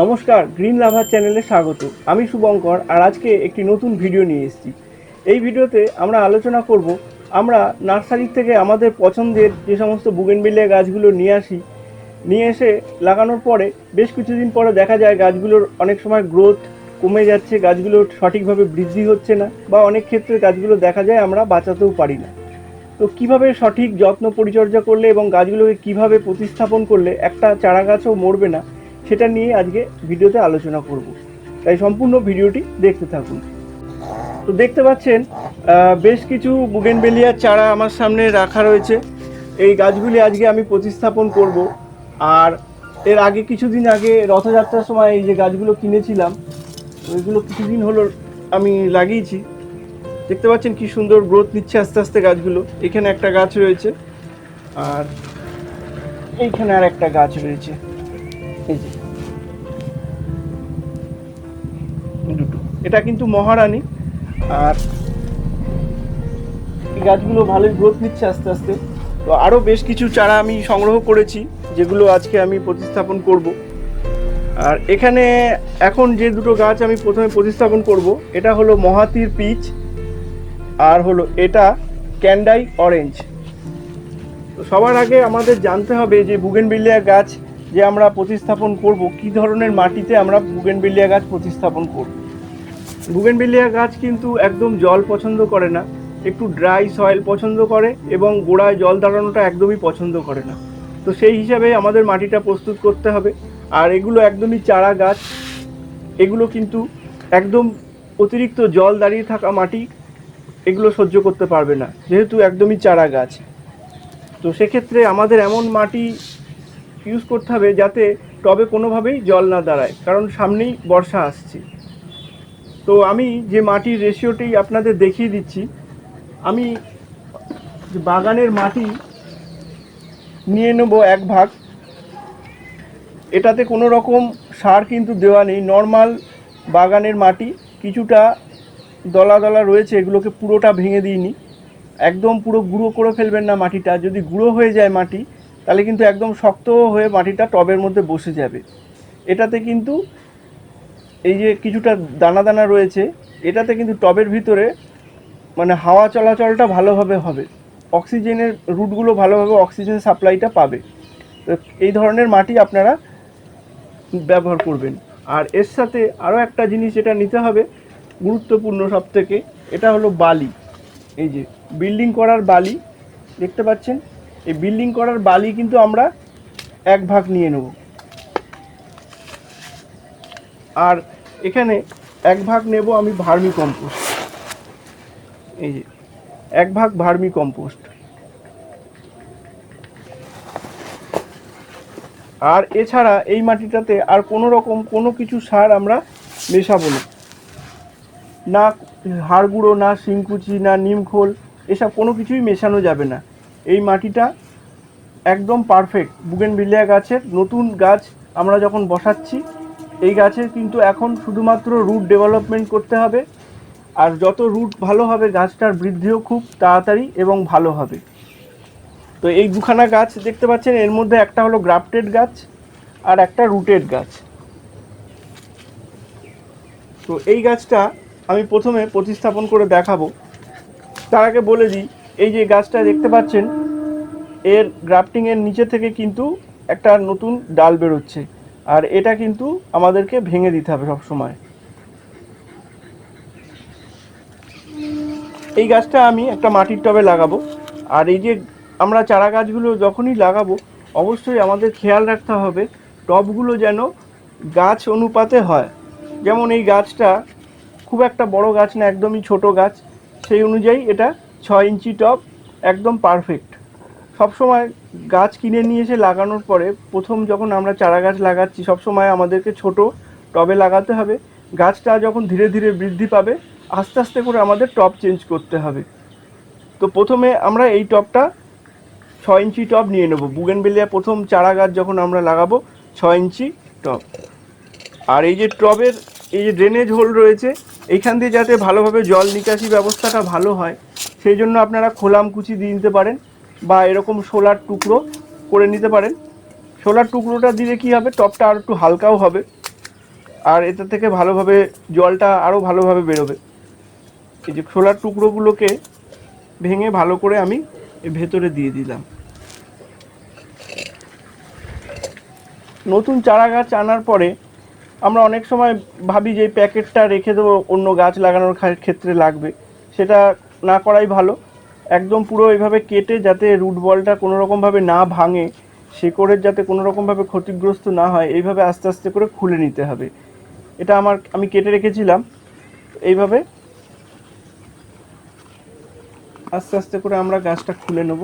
নমস্কার, গ্রিন লাভার চ্যানেলে স্বাগত। আমি শুভঙ্কর আর আজকে একটি নতুন ভিডিও নিয়ে এসেছি। এই ভিডিওতে আমরা আলোচনা করব আমরা নার্সারি থেকে আমাদের পছন্দের যে সমস্ত বুগেনভিলিয়া গাছগুলো নিয়ে এসে লাগানোর পরে বেশ কিছুদিন পরে দেখা যায় গাছগুলোর অনেক সময় গ্রোথ কমে যাচ্ছে, গাছগুলোর সঠিকভাবে বৃদ্ধি হচ্ছে না, বা অনেক ক্ষেত্রে গাছগুলো দেখা যায় আমরা বাঁচাতেও পারি না। তো কিভাবে সঠিক যত্ন পরিচর্যা করলে এবং গাছগুলোকে কিভাবে প্রতিস্থাপন করলে একটা চারা গাছও মরবে না, সেটা নিয়ে আজকে ভিডিওতে আলোচনা করব। তাই সম্পূর্ণ ভিডিওটি দেখতে থাকুন। তো দেখতে পাচ্ছেন বেশ কিছু বুগেনভেলিয়ার চারা আমার সামনে রাখা রয়েছে। এই গাছগুলি আজকে আমি প্রতিস্থাপন করব। আর এর আগে কিছুদিন আগে রথযাত্রার সময় এই যে গাছগুলো কিনেছিলাম, ওইগুলো কিছুদিন হলো আমি লাগিয়েছি। দেখতে পাচ্ছেন কি সুন্দর গ্রোথ নিচ্ছে আস্তে আস্তে গাছগুলো। এখানে একটা গাছ রয়েছে আর এইখানে আর একটা গাছ রয়েছে, এই যে দুটো। এটা কিন্তু মহারানী। আর এই গাছগুলো ভালোই গ্রোথ নিচ্ছে আস্তে আস্তে। তো আরও বেশ কিছু চারা আমি সংগ্রহ করেছি, যেগুলো আজকে আমি প্রতিস্থাপন করব। আর এখানে এখন যে দুটো গাছ আমি প্রথমে প্রতিস্থাপন করব, এটা হলো মহাতির পিচ আর হলো এটা ক্যান্ডাই অরেঞ্জ। তো সবার আগে আমাদের জানতে হবে যে বুগেনভিলিয়া গাছ যে আমরা প্রতিস্থাপন করব, কি ধরনের মাটিতে আমরা বুগেনভিলিয়া গাছ প্রতিস্থাপন করব। বুগেনভিলিয়া গাছ কিন্তু একদম জল পছন্দ করে না, একটু ড্রাই সয়েল পছন্দ করে এবং গোড়ায় জল দাঁড়ানোটা একদমই পছন্দ করে না। তো সেই হিসাবে আমাদের মাটিটা প্রস্তুত করতে হবে। আর এগুলো একদমই চারা গাছ, এগুলো কিন্তু একদম অতিরিক্ত জল দাঁড়িয়ে থাকা মাটি এগুলো সহ্য করতে পারবে না, যেহেতু একদমই চারা গাছ। তো সেক্ষেত্রে আমাদের এমন মাটি ইউজ করতে হবে যাতে টবে কোনোভাবেই জল না দাঁড়ায়, কারণ সামনেই বর্ষা আসছে। তো আমি যে মাটির রেশিওটি আপনাদের দেখিয়ে দিচ্ছি, আমি বাগানের মাটি নিয়ে নেব 1 ভাগ। এটাতে কোনো রকম সার কিন্তু দেওয়া নেই, নর্মাল বাগানের মাটি। কিছুটা দলা দলা রয়েছে, এগুলোকে পুরোটা ভেঙে দিইনি। একদম পুরো গুঁড়ো করে ফেলবেন না মাটিটা। যদি গুঁড়ো হয়ে যায় মাটি, তাহলে কিন্তু একদম শক্ত হয়ে মাটিটা টবের মধ্যে বসে যাবে। এটাতে কিন্তু এই যে কিছুটা দানা দানা রয়েছে, এটাতে কিন্তু টবের ভিতরে মানে হাওয়া চলাচলটা ভালোভাবে হবে, অক্সিজেনের রুটগুলো ভালোভাবে অক্সিজেন সাপ্লাইটা পাবে। তো এই ধরনের মাটি আপনারা ব্যবহার করবেন। আর এর সাথে আরও একটা জিনিস এটা নিতে হবে, গুরুত্বপূর্ণ সবথেকে, এটা হলো বালি। এই যে বিল্ডিং করার বালি দেখতে পাচ্ছেন, এই বিল্ডিং করার বালি কিন্তু আমরা 1 ভাগ নিয়ে নেব। আর এখানে 1 ভাগ নেব আমি ভার্মি কম্পোস্ট। এই যে 1 ভাগ ভার্মি কম্পোস্ট। আর এছাড়া এই মাটিটাতে আর কোনো রকম কোনো কিছু সার আমরা মেশাবো না, না হাড় গুঁড়ো, না শিংকুচি, না নিমখোল, এসব কোনো কিছুই মেশানো যাবে না। এই মাটিটা একদম পারফেক্ট বুগেনভিলিয়া গাছের। নতুন গাছ আমরা যখন বসাচ্ছি, এই গাছের কিন্তু এখন শুধুমাত্র রুট ডেভেলপমেন্ট করতে হবে। আর যত রুট ভালো হবে, গাছটার বৃদ্ধিও খুব তাড়াতাড়ি এবং ভালো হবে। তো এই দুখানা গাছ দেখতে পাচ্ছেন, এর মধ্যে একটা হলো গ্রাফটেড গাছ আর একটা রুটেড গাছ। তো এই গাছটা আমি প্রথমে প্রতিস্থাপন করে দেখাবো। তার আগে বলে দিই, এই যে গাছটা দেখতে পাচ্ছেন, এর গ্রাফটিংয়ের নিচে থেকে কিন্তু একটা নতুন ডাল বেরোচ্ছে, আর এটা কিন্তু আমাদেরকে ভেঙে দিতে হবে সব সময়। এই গাছটা আমি একটা মাটির টবে লাগাবো। আর এই যে আমরা চারা গাছগুলো যখনই লাগাবো, অবশ্যই আমাদের খেয়াল রাখতে হবে টবগুলো যেন গাছ অনুপাতে হয়। যেমন এই গাছটা খুব একটা বড় গাছ না, একদমই ছোট গাছ, সেই অনুযায়ী এটা 6 ইঞ্চি টব একদম পারফেক্ট। সবসময় গাছ কিনে নিয়ে এসে লাগানোর পরে প্রথম যখন আমরা চারা গাছ লাগাচ্ছি, সবসময় আমাদেরকে ছোট টবে লাগাতে হবে। গাছটা যখন ধীরে ধীরে বৃদ্ধি পাবে, আস্তে আস্তে করে আমাদের টব চেঞ্জ করতে হবে। তো প্রথমে আমরা এই টবটা 6 ইঞ্চি টব নিয়ে নেব। বুগেনভিলিয়া প্রথম চারা গাছ যখন আমরা লাগাবো, 6 ইঞ্চি টব। আর এই যে টবের এই যে ড্রেনেজ হোল রয়েছে, এইখান দিয়ে যাতে ভালোভাবে জল নিকাশি ব্যবস্থাটা ভালো হয়, সেই জন্য আপনারা খোলামকুচি দিয়ে নিতে পারেন, বা এরকম শোলার টুকরো করে নিতে পারেন। শোলার টুকরোটা দিলে কী হবে, টবটা আর একটু হালকাও হবে। আর এটা থেকে ভালোভাবে জলটা আরও ভালোভাবে বেরোবে। এই যে ছোলার টুকরোগুলোকে ভেঙে ভালো করে আমি এর ভেতরে দিয়ে দিলাম। নতুন চারা গাছ আনার পরে আমরা অনেক সময় ভাবি যে প্যাকেটটা রেখে দেবো, অন্য গাছ লাগানোর ক্ষেত্রে লাগবে, সেটা না করাই ভালো। একদম পুরো এইভাবে কেটে, যাতে রুট বলটা কোনো রকমভাবে না ভাঙে, শেকড়ের যাতে কোনো রকমভাবে ক্ষতিগ্রস্ত না হয়, এইভাবে আস্তে আস্তে করে খুলে নিতে হবে। এটা আমি কেটে রেখেছিলাম। এইভাবে আস্তে আস্তে করে আমরা গাছটা খুলে নেব।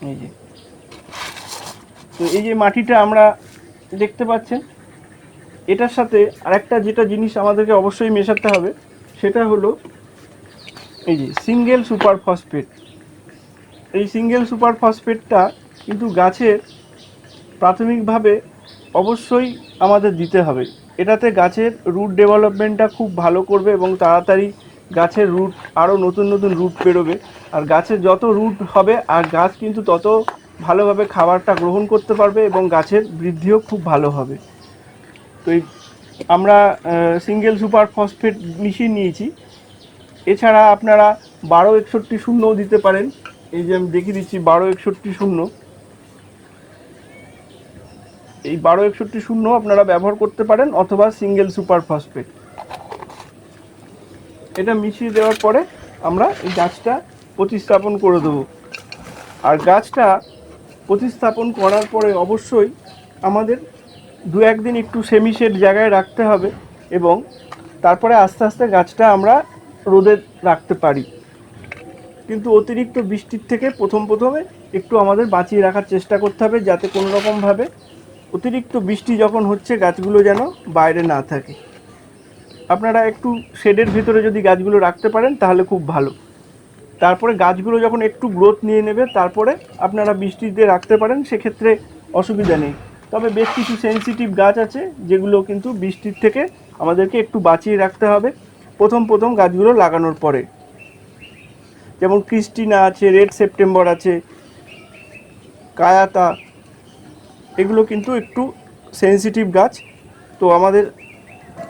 এই যে, তো এই যে মাটিটা আমরা দেখতে পাচ্ছেন, এটার সাথে আরেকটা যেটা জিনিস আমাদেরকে অবশ্যই মেশাতে হবে, সেটা হলো এই যে সিঙ্গেল সুপার ফসফেট। এই সিঙ্গেল সুপার ফসফেটটা কিন্তু গাছের প্রাথমিকভাবে অবশ্যই আমাদের দিতে হবে। এটাতে গাছের রুট ডেভেলপমেন্টটা খুব ভালো করবে এবং তাড়াতাড়ি গাছের রুট, আরও নতুন নতুন রুট বেরোবে। আর গাছের যত রুট হবে আর গাছ কিন্তু তত ভালোভাবে খাবারটা গ্রহণ করতে পারবে এবং গাছের বৃদ্ধিও খুব ভালো হবে। তো এই আমরা সিঙ্গেল সুপার ফসফেট মিশিয়ে নিয়েছি। এছাড়া আপনারা 1261 দিতে পারেন। এই যে আমি দেখিয়ে দিচ্ছি 1261, এই 1261 আপনারা ব্যবহার করতে পারেন, অথবা সিঙ্গেল সুপার ফসফেট। এটা মিশিয়ে দেওয়ার পরে আমরা এই গাছটা প্রতিস্থাপন করে দেবো। আর গাছটা প্রতিস্থাপন করার পরে অবশ্যই আমাদের 2-1 দিন একটু সেমি শেড জায়গায় রাখতে হবে এবং তারপরে আস্তে আস্তে গাছটা আমরা রোদে রাখতে পারি। কিন্তু অতিরিক্ত বৃষ্টির থেকে প্রথমে একটু আমাদের বাঁচিয়ে রাখার চেষ্টা করতে হবে, যাতে কোনো রকমভাবে অতিরিক্ত বৃষ্টি যখন হচ্ছে গাছগুলো যেন বাইরে না থাকে। আপনারা একটু শেডের ভিতরে যদি গাছগুলো রাখতে পারেন তাহলে খুব ভালো। তারপরে গাছগুলো যখন একটু গ্রোথ নিয়ে নেবে, তারপরে আপনারা বৃষ্টিতে রাখতে পারেন, সেক্ষেত্রে অসুবিধা নেই। তবে বেশ কিছু সেনসিটিভ গাছ আছে যেগুলো কিন্তু বৃষ্টির থেকে আমাদেরকে একটু বাঁচিয়ে রাখতে হবে প্রথম গাছগুলো লাগানোর পরে। যেমন ক্রিস্টিনা আছে, রেড সেপ্টেম্বর আছে, কায়াতা, এগুলো কিন্তু একটু সেনসিটিভ গাছ। তো আমাদের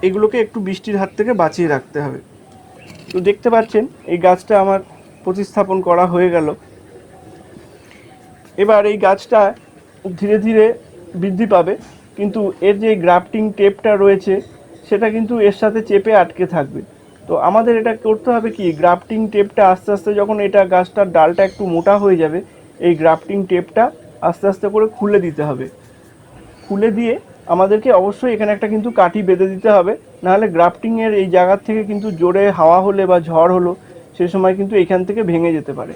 এগুলোকে একটু বৃষ্টির হাত থেকে বাঁচিয়ে রাখতে হবে। তো দেখতে পাচ্ছেন এই গাছটা আমার প্রতিস্থাপন করা হয়ে গেল। এবার এই গাছটা ধীরে ধীরে বৃদ্ধি পাবে, কিন্তু এর যে গ্রাফটিং টেপটা রয়েছে সেটা কিন্তু এর সাথে চেপে আটকে থাকবে। তো আমাদের এটা করতে হবে কি, গ্রাফটিং টেপটা আস্তে আস্তে যখন এটা গাছটার ডালটা একটু মোটা হয়ে যাবে, এই গ্রাফটিং টেপটা আস্তে আস্তে করে খুলে দিতে হবে। খুলে দিয়ে আমাদেরকে অবশ্যই এখানে একটা কিন্তু কাঠি বেঁধে দিতে হবে, নাহলে গ্রাফটিংয়ের এই জায়গার থেকে কিন্তু জোরে হাওয়া হলে বা ঝড় হলো সে সময় কিন্তু এখান থেকে ভেঙে যেতে পারে,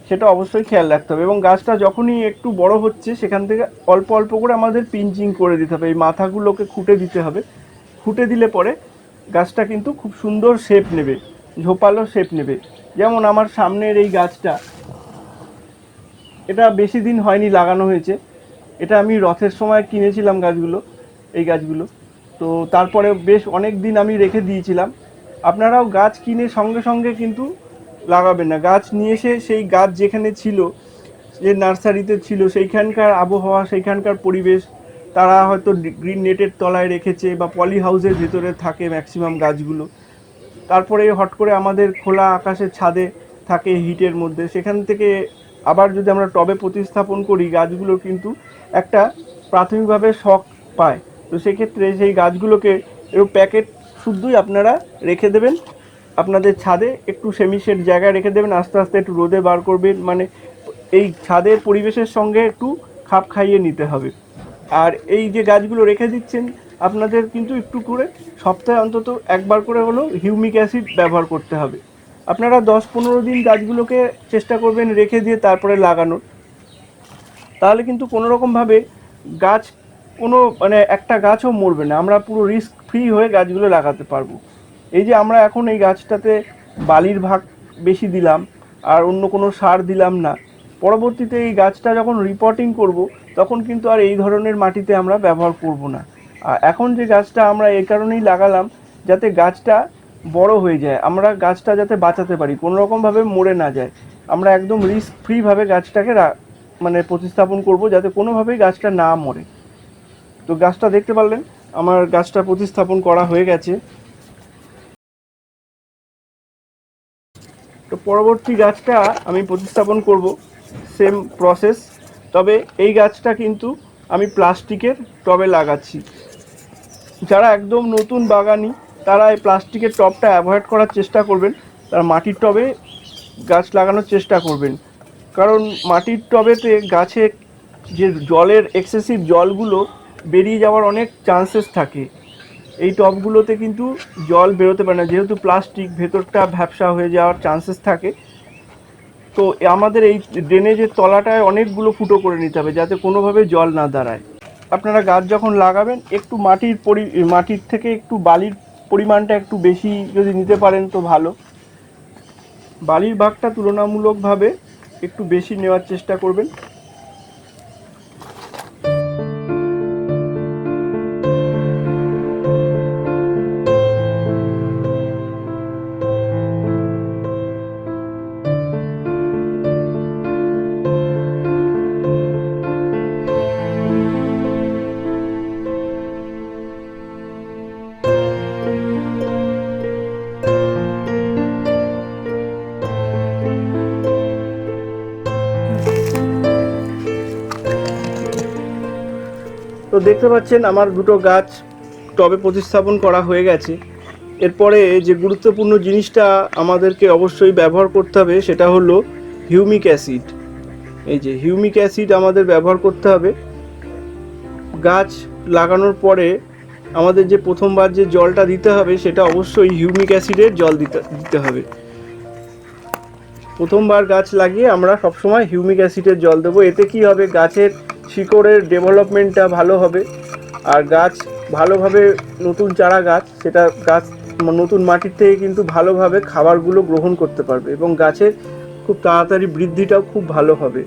সেটা অবশ্যই খেয়াল রাখতে হবে। এবং গাছটা যখনই একটু বড় হচ্ছে সেখান থেকে অল্প অল্প করে আমাদের পিঞ্চিং করে দিতে হবে, এই মাথাগুলোকে খুঁটে দিতে হবে। খুঁটে দিলে পরে গাছটা কিন্তু খুব সুন্দর শেপ নেবে, ঝোপালো শেপ নেবে। যেমন আমার সামনের এই গাছটা, এটা বেশি দিন হয়নি লাগানো হয়েছে, এটা আমি রথের সময় কিনেছিলাম গাছগুলো, এই গাছগুলো। তো তারপরে বেশ অনেক দিন আমি রেখে দিয়েছিলাম। আপনারাও গাছ কিনে সঙ্গে সঙ্গে কিন্তু লাগাবেন না, গাছ নিয়ে এসে সেই গাছ যেখানে ছিল, যে নার্সারিতে ছিল, সেইখানকার আবহাওয়া, সেইখানকার পরিবেশ, তারা হয়তো গ্রিন নেটের তলায় রেখেছে বা পলি হাউসের ভেতরে থাকে ম্যাক্সিমাম গাছগুলো। তারপরে হট করে আমাদের খোলা আকাশের ছাদে থাকে হিটের মধ্যে, সেখান থেকে আবার যদি আমরা টবে প্রতিস্থাপন করি, গাছগুলো কিন্তু একটা প্রাথমিকভাবে শক পায়। তো সেক্ষেত্রে সেই গাছগুলোকে এরকম প্যাকেট শুদ্ধই আপনারা রেখে দেবেন আপনাদের ছাদে, একটু সেমি শেড জায়গায় রেখে দেবেন, আস্তে আস্তে একটু রোদে বার করবেন, মানে এই ছাদের পরিবেশের সঙ্গে একটু খাপ খাইয়ে নিতে হবে। আর এই যে গাছগুলো রেখে দিচ্ছেন, আপনাদের কিন্তু একটু করে সপ্তাহে অন্তত একবার করে হলেও হিউমিক অ্যাসিড ব্যবহার করতে হবে। আপনারা 10-15 দিন গাছগুলোকে চেষ্টা করবেন রেখে দিয়ে তারপরে লাগানোর, তাহলে কিন্তু কোনো রকমভাবে গাছ কোনো মানে একটা গাছও মরবে না, আমরা পুরো রিস্ক ফ্রি হয়ে গাছগুলো লাগাতে পারবো। এই যে আমরা এখন এই গাছটাতে বালির ভাগ বেশি দিলাম আর অন্য কোনো সার দিলাম না, পরবর্তীতে এই গাছটা যখন রিপোর্টিং করব তখন কিন্তু আর এই ধরনের মাটিতে আমরা ব্যবহার করব না। আর এখন যে গাছটা আমরা এই কারণেই লাগালাম, যাতে গাছটা বড় হয়ে যায়, আমরা গাছটা যাতে বাঁচাতে পারি, কোনো রকমভাবে মরে না যায়। আমরা একদম রিস্ক ফ্রিভাবে গাছটাকে মানে প্রতিস্থাপন করব, যাতে কোনোভাবেই গাছটা না মরে। তো গাছটা দেখতে পারলেন, আমার গাছটা প্রতিস্থাপন করা হয়ে গেছে। তো পরবর্তী গাছটা আমি প্রতিস্থাপন করব, সেম প্রসেস, তবে এই গাছটা কিন্তু আমি প্লাস্টিকের টবে লাগাচ্ছি। যারা একদম নতুন বাগানি তারা এই প্লাস্টিকের টবটা অ্যাভয়েড করার চেষ্টা করবেন, তারা মাটির টবে গাছ লাগানোর চেষ্টা করবেন। কারণ মাটির টবেতে গাছে যে জলের এক্সেসিভ জলগুলো বেরিয়ে যাওয়ার অনেক চান্সেস থাকে। এই টবগুলোতে কিন্তু জল বেরোতে পারে না, যেহেতু প্লাস্টিক, ভেতরটা ভ্যাপসা হয়ে যাওয়ার চান্সেস থাকে। তো আমাদের এই ড্রেনেজের তলাটায় অনেকগুলো ফুটো করে নিতে হবে যাতে কোনোভাবে জল না দাঁড়ায়। আপনারা গাছ যখন লাগাবেন একটু মাটির থেকে একটু বালির পরিমাণটা একটু বেশি যদি নিতে পারেন তো ভালো। বালির ভাগটা তুলনামূলকভাবে একটু বেশি নেওয়ার চেষ্টা করবেন। তো দেখতে পাচ্ছেন আমার দুটো গাছ টবে প্রতিস্থাপন করা হয়ে গেছে। এরপরে যে গুরুত্বপূর্ণ জিনিসটা আমাদেরকে অবশ্যই ব্যবহার করতে হবে সেটা হলো হিউমিক অ্যাসিড। এই যে হিউমিক অ্যাসিড আমাদের ব্যবহার করতে হবে। গাছ লাগানোর পরে আমাদের যে প্রথমবার যে জলটা দিতে হবে সেটা অবশ্যই হিউমিক অ্যাসিডের জল দিতে হবে। প্রথমবার গাছ লাগিয়ে আমরা সবসময় হিউমিক অ্যাসিডের জল দেবো। এতে কি হবে, গাছের শিকড়ের ডেভেলপমেন্টটা ভালো হবে, আর গাছ ভালোভাবে নতুন চারা গাছ সেটা গাছ নতুন মাটির থেকে কিন্তু ভালোভাবে খাবারগুলো গ্রহণ করতে পারবে এবং গাছের খুব তাড়াতাড়ি বৃদ্ধিটাও খুব ভালো হবে।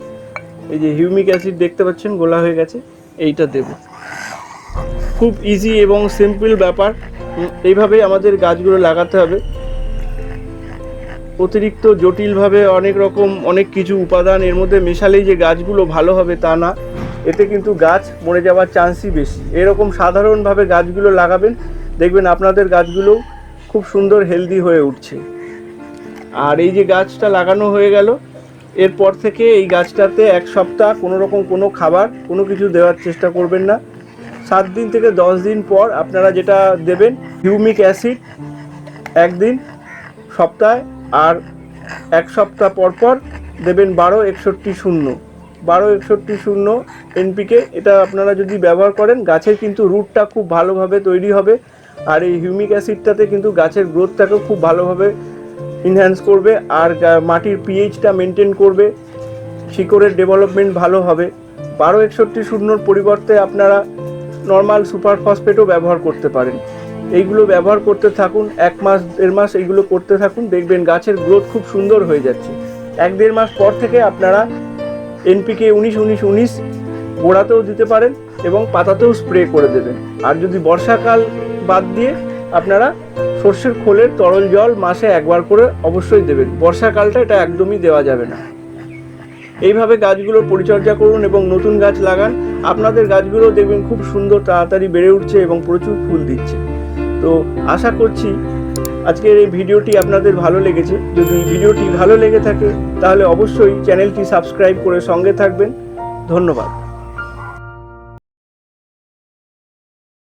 এই যে হিউমিক অ্যাসিড দেখতে পাচ্ছেন গোলা হয়ে গেছে, এইটা দেব। খুব ইজি এবং সিম্পল ব্যাপার, এইভাবেই আমাদের গাছগুলো লাগাতে হবে। অতিরিক্ত জটিলভাবে অনেক কিছু উপাদান এর মধ্যে মেশালেই যে গাছগুলো ভালো হবে তা না, এতে কিন্তু গাছ মরে যাওয়ার চান্সই বেশি। এরকম সাধারণভাবে গাছগুলো লাগাবেন, দেখবেন আপনাদের গাছগুলো খুব সুন্দর হেলদি হয়ে উঠছে। আর এই যে গাছটা লাগানো হয়ে গেল, এরপর থেকে এই গাছটাতে 1 সপ্তাহ কোনো খাবার কোনো কিছু দেওয়ার চেষ্টা করবেন না। 7 দিন থেকে 10 দিন পর আপনারা যেটা দেবেন হিউমিক অ্যাসিড 1 দিন সপ্তাহে, আর 1 সপ্তাহ পর দেবেন 12-61-0 এনপিকে। এটা আপনারা যদি ব্যবহার করেন গাছের কিন্তু রুটটা খুব ভালোভাবে তৈরি হবে, আর এই হিউমিক অ্যাসিডটাতে কিন্তু গাছের গ্রোথটাকেও খুব ভালোভাবে ইনহ্যান্স করবে, আর মাটির পিএইচটা মেনটেন করবে, শিকড়ের ডেভেলপমেন্ট ভালো হবে। 12-61-0 পরিবর্তে আপনারা নর্মাল সুপার ফসফেটও ব্যবহার করতে পারেন। এইগুলো ব্যবহার করতে থাকুন, 1 মাস 1.5 মাস এইগুলো করতে থাকুন, দেখবেন গাছের গ্রোথ খুব সুন্দর হয়ে যাচ্ছে। 1-1.5 মাস পর থেকে আপনারা এনপিকে 19-19-19 গোড়াতেও দিতে পারেন এবং পাতাতেও স্প্রে করে দেবেন। আর যদি বর্ষাকাল বাদ দিয়ে আপনারা সর্ষের খোলের তরল জল মাসে 1 বার করে অবশ্যই দেবেন। বর্ষাকালটা এটা একদমই দেওয়া যাবে না। এইভাবে গাছগুলোর পরিচর্যা করুন এবং নতুন গাছ লাগান, আপনাদের গাছগুলো দেখবেন খুব সুন্দর তাড়াতাড়ি বেড়ে উঠছে এবং প্রচুর ফুল দিচ্ছে। তো আশা করছি আজকের এই ভিডিওটি আপনাদের ভালো লেগেছে। যদি ভিডিওটি ভালো লেগে থাকে তাহলে অবশ্যই চ্যানেলটি সাবস্ক্রাইব করে সঙ্গে থাকবেন। ধন্যবাদ।